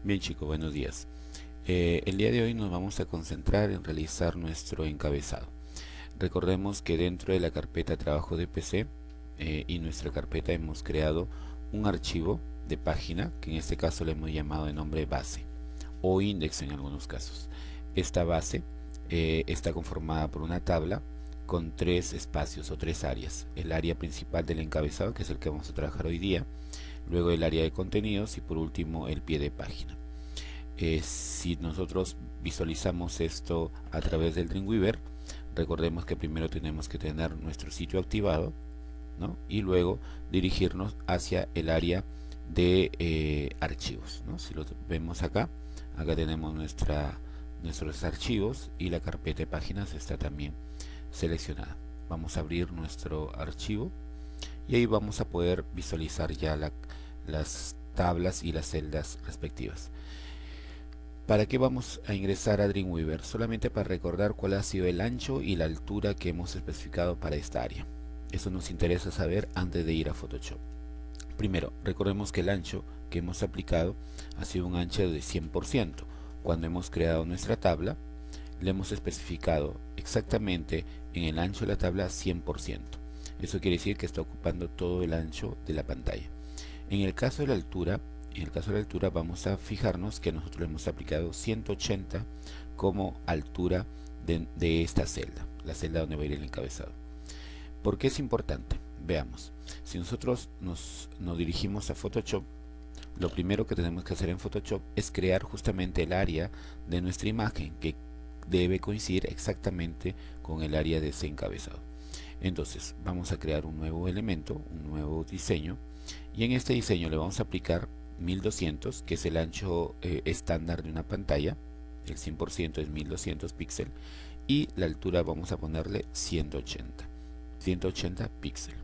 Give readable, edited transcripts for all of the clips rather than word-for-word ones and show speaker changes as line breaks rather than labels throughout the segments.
Bien chicos, buenos días. El día de hoy nos vamos a concentrar en realizar nuestro encabezado. Recordemos que dentro de la carpeta trabajo de PC y nuestra carpeta hemos creado un archivo de página que en este caso le hemos llamado de nombre base o index en algunos casos. Esta base está conformada por una tabla con tres espacios o tres áreas. El área principal del encabezado, que es el que vamos a trabajar hoy día, luego el área de contenidos y por último el pie de página. Si nosotros visualizamos esto a través del Dreamweaver, recordemos que primero tenemos que tener nuestro sitio activado, ¿no? Y luego dirigirnos hacia el área de archivos, ¿no? Si lo vemos acá, tenemos nuestros archivos y la carpeta de páginas está también seleccionada. Vamos a abrir nuestro archivo y ahí vamos a poder visualizar ya las tablas y las celdas respectivas. ¿Para qué vamos a ingresar a Dreamweaver? Solamente para recordar cuál ha sido el ancho y la altura que hemos especificado para esta área. Eso nos interesa saber antes de ir a Photoshop. Primero, recordemos que el ancho que hemos aplicado ha sido un ancho de 100%. Cuando hemos creado nuestra tabla, le hemos especificado exactamente en el ancho de la tabla 100%. Eso quiere decir que está ocupando todo el ancho de la pantalla. En el caso de la altura, vamos a fijarnos que nosotros le hemos aplicado 180 como altura de esta celda, la celda donde va a ir el encabezado. ¿Por qué es importante? Veamos. Si nosotros nos dirigimos a Photoshop, lo primero que tenemos que hacer en Photoshop es crear justamente el área de nuestra imagen que debe coincidir exactamente con el área de ese encabezado. Entonces vamos a crear un nuevo elemento, un nuevo diseño, y en este diseño le vamos a aplicar 1200, que es el ancho estándar de una pantalla. El 100% es 1200 píxeles y la altura vamos a ponerle 180 píxeles.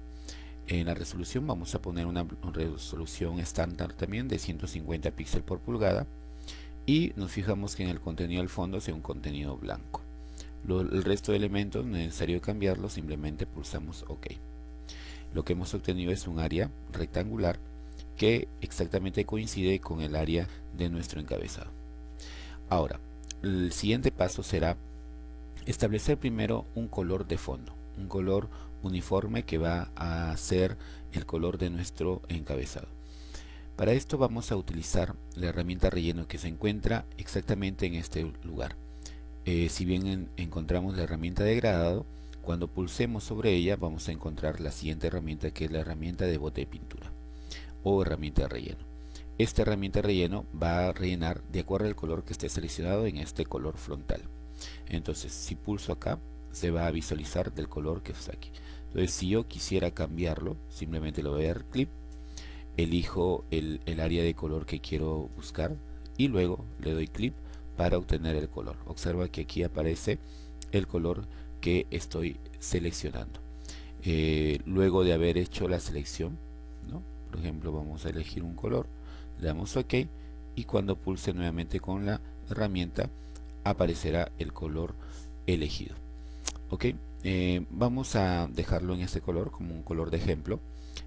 En la resolución vamos a poner una resolución estándar también de 150 píxeles por pulgada y nos fijamos que en el contenido del fondo sea un contenido blanco. El resto de elementos no es necesario cambiarlo, simplemente pulsamos OK. Lo que hemos obtenido es un área rectangular que exactamente coincide con el área de nuestro encabezado. Ahora, el siguiente paso será establecer primero un color de fondo, un color uniforme que va a ser el color de nuestro encabezado. Para esto vamos a utilizar la herramienta relleno que se encuentra exactamente en este lugar. Si bien encontramos la herramienta de degradado, cuando pulsemos sobre ella vamos a encontrar la siguiente herramienta, que es la herramienta de bote de pintura o herramienta de relleno. Esta herramienta de relleno va a rellenar de acuerdo al color que esté seleccionado en este color frontal. Entonces si pulso acá se va a visualizar del color que está aquí. Entonces si yo quisiera cambiarlo, simplemente le voy a dar clic, elijo el área de color que quiero buscar y luego le doy clic para obtener el color. Observa que aquí aparece el color que estoy seleccionando. Luego de haber hecho la selección, ¿no? Por ejemplo, vamos a elegir un color, le damos OK y cuando pulse nuevamente con la herramienta aparecerá el color elegido. OK, vamos a dejarlo en este color como un color de ejemplo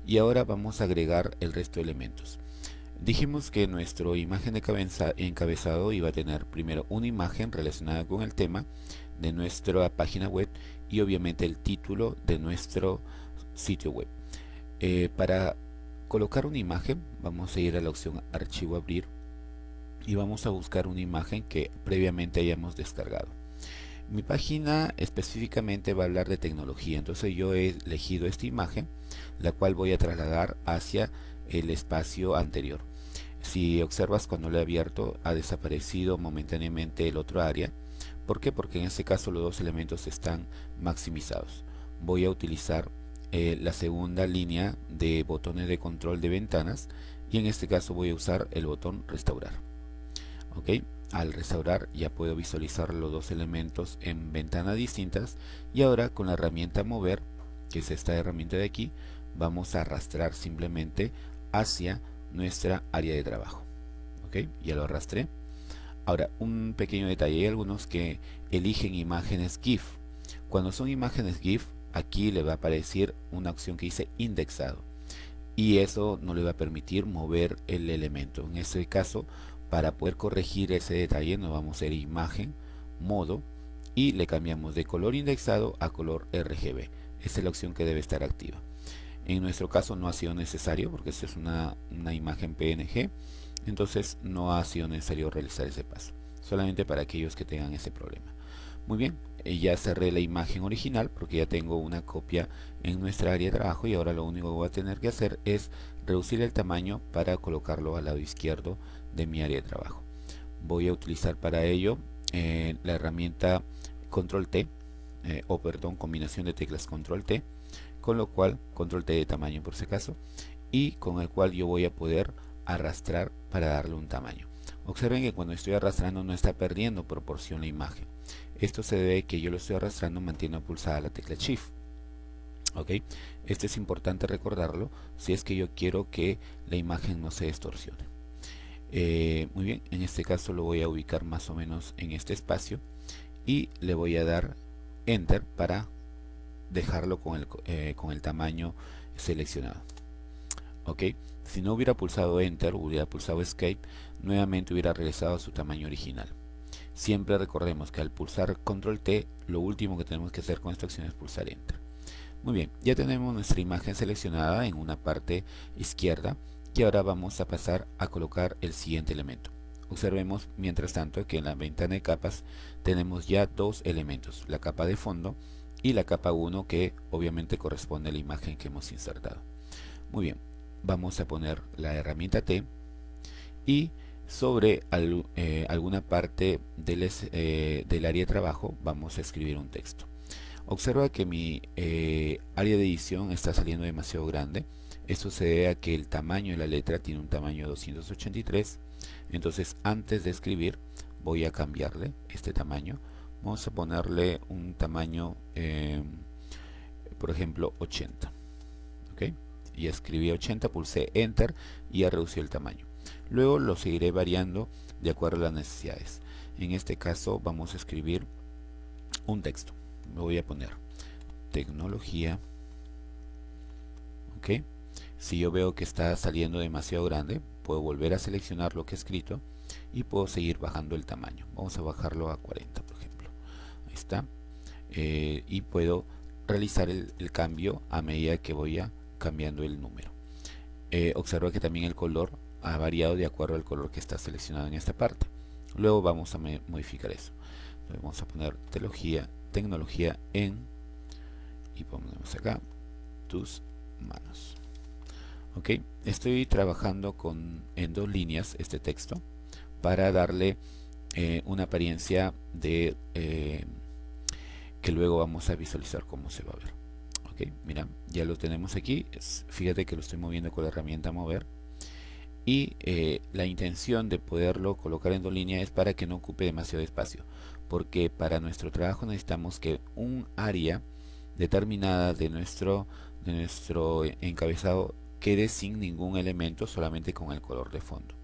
y ahora vamos a agregar el resto de elementos. Dijimos que nuestra imagen de encabezado iba a tener primero una imagen relacionada con el tema de nuestra página web y obviamente el título de nuestro sitio web. Para colocar una imagen vamos a ir a la opción archivo, abrir, y vamos a buscar una imagen que previamente hayamos descargado. Mi página específicamente va a hablar de tecnología, entonces yo he elegido esta imagen, la cual voy a trasladar hacia el espacio anterior. Si observas, cuando lo he abierto ha desaparecido momentáneamente el otro área. ¿Por qué? Porque en este caso los dos elementos están maximizados. Voy a utilizar la segunda línea de botones de control de ventanas y en este caso voy a usar el botón restaurar. OK, al restaurar ya puedo visualizar los dos elementos en ventanas distintas y ahora con la herramienta mover, que es esta herramienta de aquí, vamos a arrastrar simplemente hacia nuestra área de trabajo. OK, ya lo arrastré. Ahora, un pequeño detalle: hay algunos que eligen imágenes GIF. Cuando son imágenes GIF, aquí le va a aparecer una opción que dice indexado y eso no le va a permitir mover el elemento. En este caso Para poder corregir ese detalle nos vamos a ir a imagen, modo, y le cambiamos de color indexado a color RGB. Esta es la opción que debe estar activa. En nuestro caso no ha sido necesario porque esta es una imagen PNG, entonces no ha sido necesario realizar ese paso, solamente para aquellos que tengan ese problema. Muy bien, ya cerré la imagen original porque ya tengo una copia en nuestra área de trabajo, y ahora lo único que voy a tener que hacer es reducir el tamaño para colocarlo al lado izquierdo de mi área de trabajo. Voy a utilizar para ello la herramienta Control T, combinación de teclas Control T, con lo cual, Control T de tamaño por si acaso, y con el cual yo voy a poder arrastrar para darle un tamaño. Observen que cuando estoy arrastrando no está perdiendo proporción la imagen. Esto se debe a que yo lo estoy arrastrando manteniendo pulsada la tecla Shift. ¿Ok? Esto es importante recordarlo si es que yo quiero que la imagen no se distorsione. Muy bien, en este caso lo voy a ubicar más o menos en este espacio y le voy a dar Enter para dejarlo con el tamaño seleccionado. Ok, si no hubiera pulsado Enter, hubiera pulsado Escape, nuevamente hubiera regresado a su tamaño original. Siempre recordemos que al pulsar Control T, lo último que tenemos que hacer con esta acción es pulsar Enter. Muy bien, ya tenemos nuestra imagen seleccionada en una parte izquierda, y ahora vamos a pasar a colocar el siguiente elemento. Observemos mientras tanto que en la ventana de capas tenemos ya dos elementos, la capa de fondo y la capa 1, que obviamente corresponde a la imagen que hemos insertado. Muy bien, vamos a poner la herramienta T y sobre alguna parte del área de trabajo vamos a escribir un texto. Observa que mi área de edición está saliendo demasiado grande. Esto se debe a que el tamaño de la letra tiene un tamaño 283. Entonces, antes de escribir, voy a cambiarle este tamaño. Vamos a ponerle un tamaño, por ejemplo, 80. ¿Ok? Y escribí 80, pulsé Enter y ya redució el tamaño. Luego lo seguiré variando de acuerdo a las necesidades. En este caso, vamos a escribir un texto. Me voy a poner tecnología. Ok, si yo veo que está saliendo demasiado grande, puedo volver a seleccionar lo que he escrito y puedo seguir bajando el tamaño. Vamos a bajarlo a 40, por ejemplo. Ahí está. Y puedo realizar el cambio a medida que voy cambiando el número. Observa que también el color ha variado de acuerdo al color que está seleccionado en esta parte. Luego vamos a modificar eso. Entonces vamos a poner tecnología en, y ponemos acá tus manos. Ok, estoy trabajando en dos líneas este texto para darle una apariencia de que luego vamos a visualizar cómo se va a ver. Ok, mira, ya lo tenemos aquí. Fíjate que lo estoy moviendo con la herramienta mover, y la intención de poderlo colocar en dos líneas es para que no ocupe demasiado espacio, porque para nuestro trabajo necesitamos que un área determinada de nuestro encabezado quede sin ningún elemento, solamente con el color de fondo.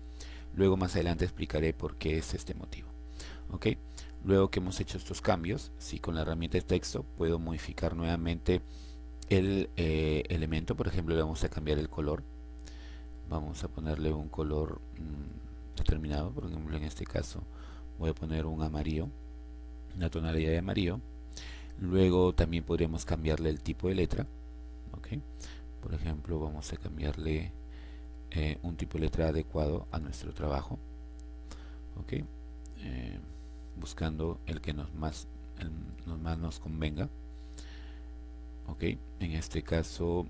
Luego más adelante explicaré por qué es este motivo. Ok, luego que hemos hecho estos cambios, si con la herramienta de texto puedo modificar nuevamente el elemento. Por ejemplo, le vamos a cambiar el color. Vamos a ponerle un color determinado. Por ejemplo, en este caso voy a poner un amarillo, una tonalidad de amarillo. Luego también podríamos cambiarle el tipo de letra. ¿Okay? Por ejemplo, vamos a cambiarle un tipo de letra adecuado a nuestro trabajo. ¿Okay? Buscando el que más nos convenga. ¿Okay? En este caso,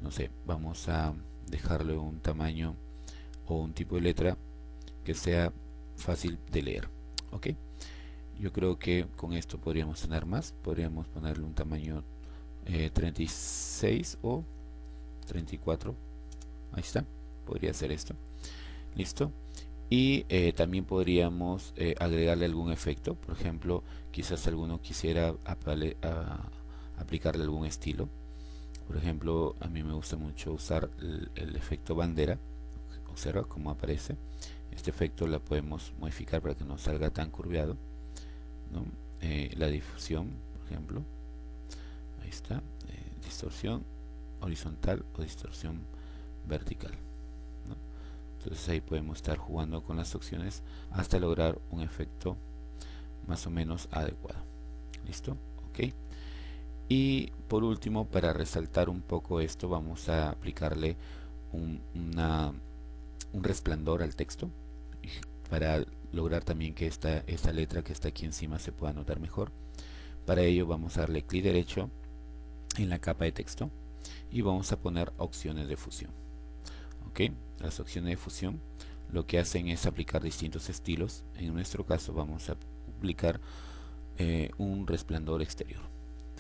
no sé, vamos a dejarle un tamaño o un tipo de letra que sea fácil de leer. ¿Ok? Yo creo que con esto podríamos tener más. Podríamos ponerle un tamaño 36 o 34. Ahí está. Podría ser esto. Listo. Y también podríamos agregarle algún efecto. Por ejemplo, quizás alguno quisiera aplicarle algún estilo. Por ejemplo, a mí me gusta mucho usar el efecto bandera. Observa cómo aparece. Este efecto la podemos modificar para que no salga tan curveado, ¿no? La difusión, por ejemplo. Ahí está. Distorsión horizontal o distorsión vertical, ¿no? Entonces ahí podemos estar jugando con las opciones hasta lograr un efecto más o menos adecuado. ¿Listo? Ok. Y por último, para resaltar un poco esto, vamos a aplicarle un resplandor al texto para lograr también que esta letra que está aquí encima se pueda notar mejor. Para ello vamos a darle clic derecho en la capa de texto y vamos a poner opciones de fusión. Ok, las opciones de fusión lo que hacen es aplicar distintos estilos. En nuestro caso vamos a aplicar un resplandor exterior.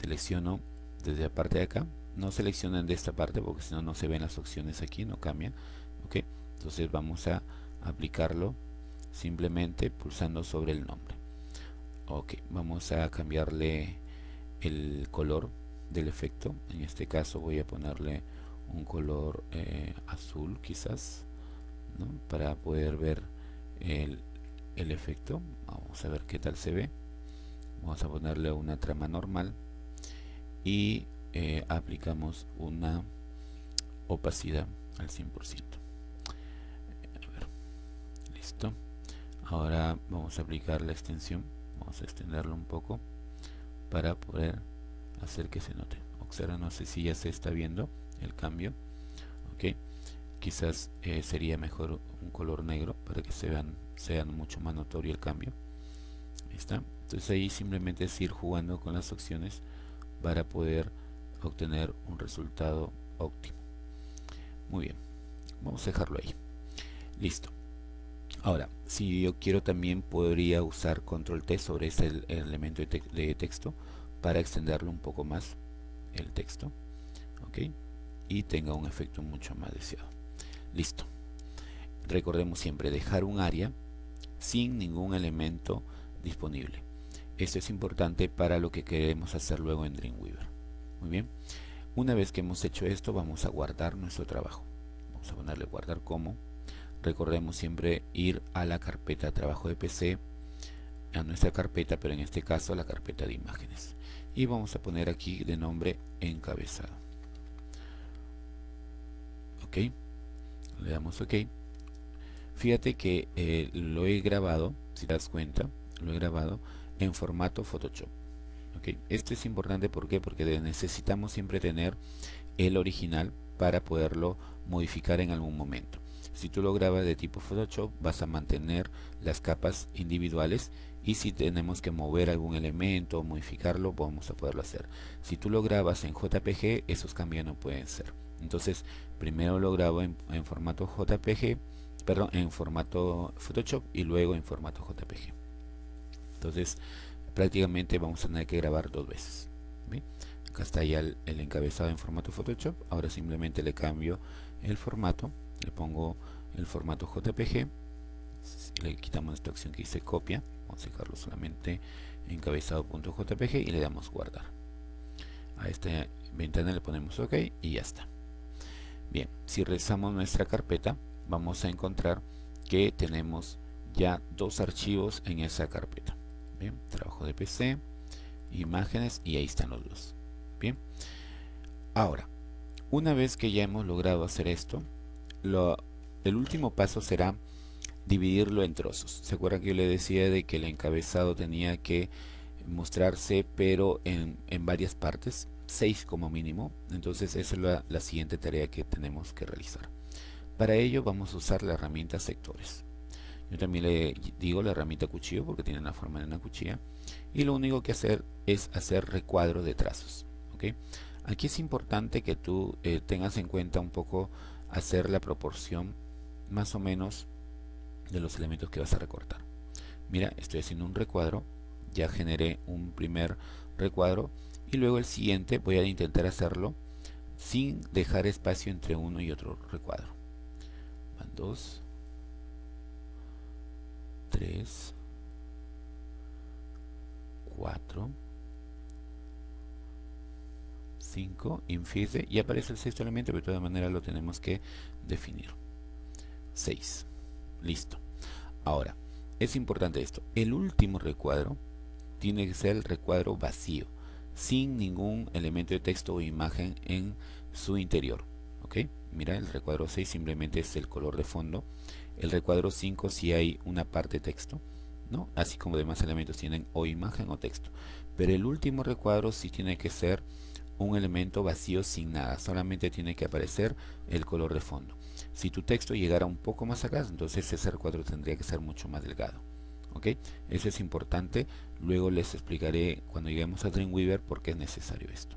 Selecciono desde la parte de acá, no seleccionen de esta parte porque si no no se ven las opciones aquí, no cambian. Ok, entonces vamos a aplicarlo simplemente pulsando sobre el nombre. Ok, vamos a cambiarle el color del efecto. En este caso voy a ponerle un color azul quizás, ¿no? Para poder ver el efecto. Vamos a ver qué tal se ve. Vamos a ponerle una trama normal y aplicamos una opacidad al 100%. A ver, listo. Ahora vamos a aplicar la extensión. Vamos a extenderlo un poco para poder hacer que se note. Observa, no sé si ya se está viendo el cambio. Ok, quizás sería mejor un color negro para que sea mucho más notorio el cambio. Ahí está. Entonces ahí simplemente es ir jugando con las opciones para poder obtener un resultado óptimo. Muy bien, vamos a dejarlo ahí. Listo. Ahora, si yo quiero también podría usar control T sobre ese elemento de texto para extenderlo un poco más el texto, ok, y tenga un efecto mucho más deseado. Listo. Recordemos siempre dejar un área sin ningún elemento disponible. Esto es importante para lo que queremos hacer luego en Dreamweaver. Muy bien. Una vez que hemos hecho esto, vamos a guardar nuestro trabajo. Vamos a ponerle guardar como. Recordemos siempre ir a la carpeta trabajo de PC, a nuestra carpeta, pero en este caso a la carpeta de imágenes. Y vamos a poner aquí de nombre encabezado. Ok. Le damos OK. Fíjate que lo he grabado, si te das cuenta, lo he grabado en formato Photoshop. ¿Okay? Esto es importante, ¿por qué? Porque necesitamos siempre tener el original para poderlo modificar en algún momento. Si tú lo grabas de tipo Photoshop, vas a mantener las capas individuales y si tenemos que mover algún elemento o modificarlo, vamos a poderlo hacer. Si tú lo grabas en JPG, esos cambios no pueden ser. Entonces, primero lo grabo en formato JPG, perdón, en formato Photoshop y luego en formato JPG. Entonces, prácticamente vamos a tener que grabar dos veces. ¿Bien? Acá está ya el encabezado en formato Photoshop. Ahora simplemente le cambio el formato, le pongo el formato JPG, le quitamos esta opción que dice copia, vamos a dejarlo solamente encabezado.jpg y le damos guardar. A esta ventana le ponemos OK y ya está. Bien, si revisamos nuestra carpeta, vamos a encontrar que tenemos ya dos archivos en esa carpeta. Bien, trabajo de PC, imágenes, y ahí están los dos. Bien, ahora, una vez que ya hemos logrado hacer esto, el último paso será dividirlo en trozos. ¿Se acuerdan que yo le decía de que el encabezado tenía que mostrarse pero en varias partes? 6 como mínimo. Entonces esa es la siguiente tarea que tenemos que realizar. Para ello vamos a usar la herramienta sectores. Yo también le digo la herramienta cuchillo porque tiene la forma de una cuchilla. Y lo único que hacer es hacer recuadro de trazos. ¿Okay? Aquí es importante que tú tengas en cuenta un poco hacer la proporción más o menos de los elementos que vas a recortar. Mira, estoy haciendo un recuadro, ya generé un primer recuadro y luego el siguiente voy a intentar hacerlo sin dejar espacio entre uno y otro recuadro. Van 2, 3, 4, 5, fíjese, y aparece el sexto elemento, pero de todas maneras lo tenemos que definir. 6. Listo. Ahora, es importante esto. El último recuadro tiene que ser el recuadro vacío, sin ningún elemento de texto o imagen en su interior. ¿Ok? mira, el recuadro 6 simplemente es el color de fondo. El recuadro 5 si hay una parte texto, ¿no? Así como demás elementos tienen o imagen o texto. Pero el último recuadro sí tiene que ser un elemento vacío sin nada, solamente tiene que aparecer el color de fondo. Si tu texto llegara un poco más acá, entonces ese recuadro tendría que ser mucho más delgado. ¿Ok? Eso es importante. Luego les explicaré cuando lleguemos a Dreamweaver por qué es necesario esto.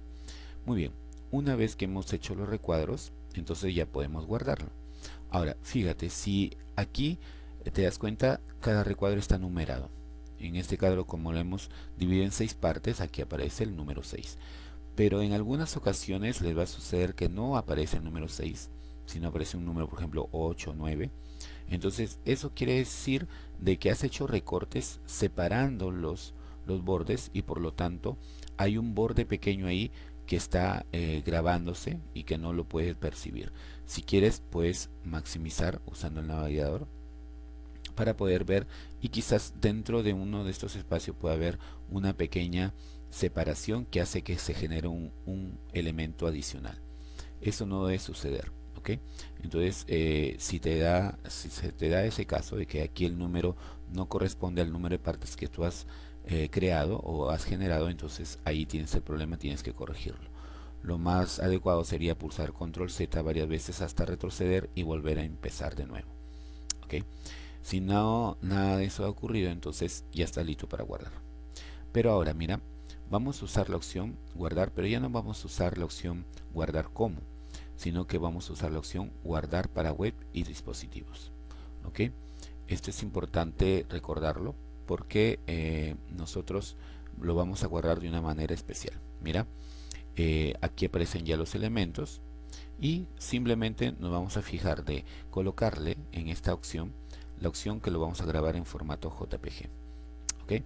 Muy bien, una vez que hemos hecho los recuadros, entonces ya podemos guardarlo. Ahora, fíjate, si aquí te das cuenta, cada recuadro está numerado. En este cuadro, como lo hemos dividido en 6 partes, aquí aparece el número 6. Pero en algunas ocasiones les va a suceder que no aparece el número 6, sino aparece un número, por ejemplo, 8 o 9. Entonces, eso quiere decir de que has hecho recortes separando los bordes y por lo tanto hay un borde pequeño ahí que está grabándose y que no lo puedes percibir. Si quieres, puedes maximizar usando el navegador para poder ver, y quizás dentro de uno de estos espacios pueda haber una pequeña separación que hace que se genere un elemento adicional. Eso no debe suceder, ¿ok? Entonces, si se te da ese caso de que aquí el número no corresponde al número de partes que tú has creado o has generado, entonces ahí tienes el problema, tienes que corregirlo. Lo más adecuado sería pulsar control Z varias veces hasta retroceder y volver a empezar de nuevo, ¿ok? Si no, nada de eso ha ocurrido, entonces ya está listo para guardar. Pero ahora, mira, vamos a usar la opción guardar, pero ya no vamos a usar la opción guardar como, sino que vamos a usar la opción guardar para web y dispositivos. ¿Ok? Esto es importante recordarlo porque nosotros lo vamos a guardar de una manera especial. Mira, aquí aparecen ya los elementos y simplemente nos vamos a fijar de colocarle en esta opción la opción que lo vamos a grabar en formato JPG. ¿Ok?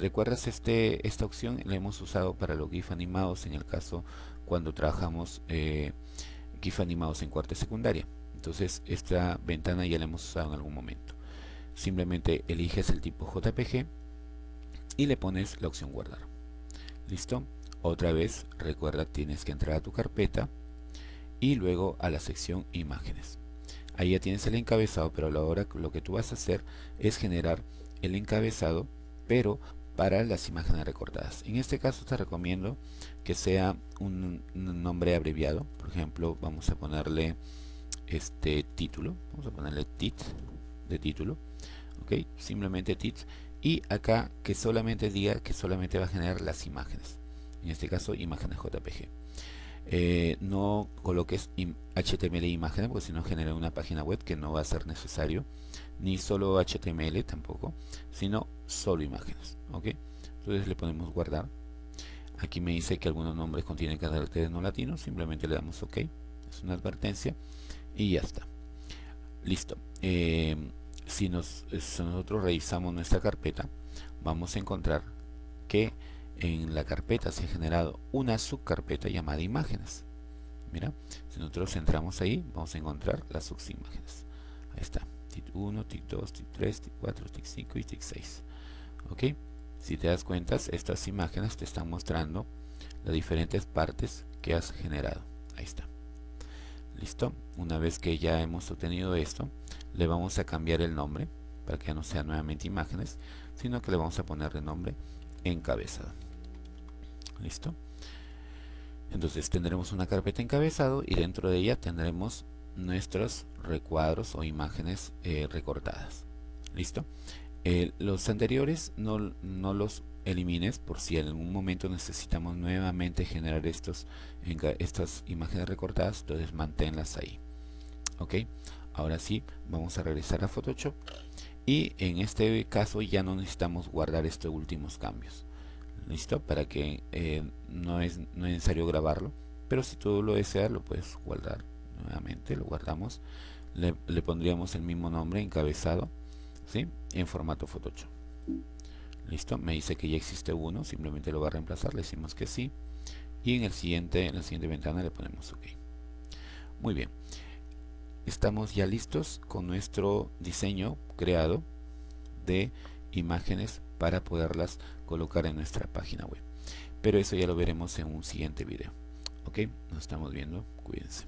¿Recuerdas esta opción? La hemos usado para los GIF animados en el caso cuando trabajamos GIF animados en cuarta y secundaria. Entonces esta ventana ya la hemos usado en algún momento. Simplemente eliges el tipo JPG y le pones la opción guardar. ¿Listo? Otra vez, recuerda, tienes que entrar a tu carpeta y luego a la sección imágenes. Ahí ya tienes el encabezado, pero ahora lo que tú vas a hacer es generar el encabezado, pero para las imágenes recortadas. En este caso te recomiendo que sea un nombre abreviado. Por ejemplo, vamos a ponerle título. Vamos a ponerle tit de título. Ok, simplemente tit. Y acá que solamente diga que solamente va a generar las imágenes. En este caso, imágenes JPG. No coloques HTML e imágenes porque si no genera una página web que no va a ser necesario, ni solo HTML tampoco, sino solo imágenes. ¿Ok? Entonces le ponemos guardar. Aquí me dice que algunos nombres contienen caracteres no latinos, simplemente le damos OK, es una advertencia y ya está. Listo. Si nosotros revisamos nuestra carpeta, vamos a encontrar que en la carpeta se ha generado una subcarpeta llamada imágenes. Mira, si nosotros entramos ahí, vamos a encontrar las subimágenes. Ahí está, TIT 1, TIT 2, TIT 3, TIT 4, TIT 5 y TIT 6. ¿Ok? Si te das cuenta, estas imágenes te están mostrando las diferentes partes que has generado. Ahí está. Listo. Una vez que ya hemos obtenido esto, le vamos a cambiar el nombre para que ya no sea nuevamente imágenes, sino que le vamos a poner de nombre encabezado. ¿Listo? Entonces tendremos una carpeta encabezado y dentro de ella tendremos nuestros recuadros o imágenes recortadas. ¿Listo? Los anteriores no los elimines por si en algún momento necesitamos nuevamente generar estas imágenes recortadas, entonces manténlas ahí. ¿Ok? Ahora sí, vamos a regresar a Photoshop y en este caso ya no necesitamos guardar estos últimos cambios. ¿Listo? Para que no es necesario grabarlo, pero si tú lo deseas lo puedes guardar nuevamente, lo guardamos, le pondríamos el mismo nombre encabezado, ¿sí? En formato Photoshop. Listo, me dice que ya existe uno, simplemente lo va a reemplazar, le decimos que sí y en la siguiente ventana le ponemos OK. Muy bien, estamos ya listos con nuestro diseño creado de imágenes para poderlas colocar en nuestra página web, pero eso ya lo veremos en un siguiente video. Ok, nos estamos viendo, cuídense.